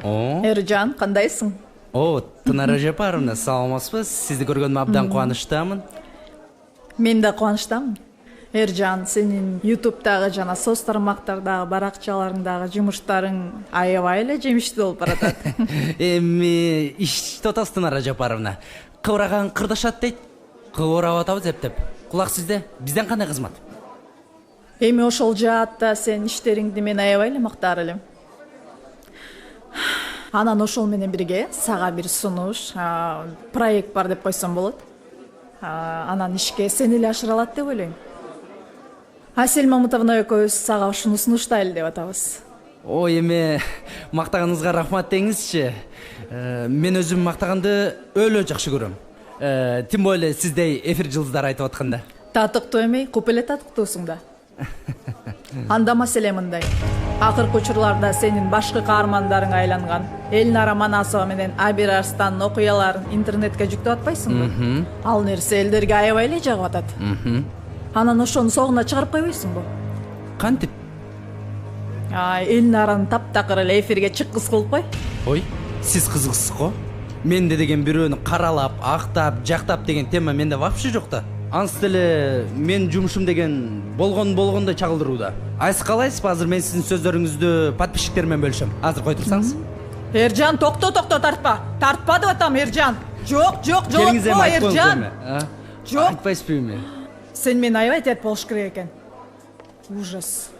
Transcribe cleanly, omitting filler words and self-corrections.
О, Эржан, кандайсың? Тынара Жапаровна, саламатсызбы? Сизди көргөнүмө абдан кубанычтамын. Мен да кубанычтамын. Эржан, сенин ютубтагы жана соц тармактардагы баракчаларыңдагы жумуштарың аябай эле жемиштүү болуп баратат. Эми иште атасыз Тынара Жапаровна. Кыбыраган кырдашат дейт. Кыбырап атабыз эптеп. Кулак сизде, бизден кандай кызмат? Эми ошол жаатта сен иштериңди мен аябай эле мактар элем. Анан ошол менен бирге сага бир сунуш, проект бар деп койсом болот. Анан ишке сен эле ашыра алат деп ойлойм. Асель Мамытовна экөөбүз сага ушуну сунуштайлы деп атабыз. Эми мактаганыңызга рахмат деңизчи. Мен өзүм мактаганды өлө жакшы көрөм. Тим более сиздей эфир жылдыздар айтып атканда. Татыктуу эмей, куп эле татыктуусуң да. Анда маселе мындай. Акыркы учурларда сенин башкы каармандарың айланган Элнара Манасова менен Абир Арстандын окуяларын интернетке жүктөп атпайсыңбы? Ал нерсе элдерге аябай эле жагып атат. Анан ошону согуна чыгарып койбойсуңбу? Кантип? Элнараны таптакыр эле эфирге чыккыс кылып кой. Ой, сиз кызыксыз го? Менде деген бирөөнү каралап, актап, жактап деген тема менде вообще жок да. Ансы деле мен жумушум деген болгондой чагылдырууда. Айсы калайсызбы? Азыр мен сиздин сөздөрүңүздү подписчиктер менен бөлүшөм. Азыр кой турсаңыз. Эржан, токто, тартпа. Тартпа деп атам, Эржан. Жок, Келиңиз эми айтып Эржан. Жок. Айтпайсызбы эми? Сен мени аябай тет болуш керек экен. Ужас.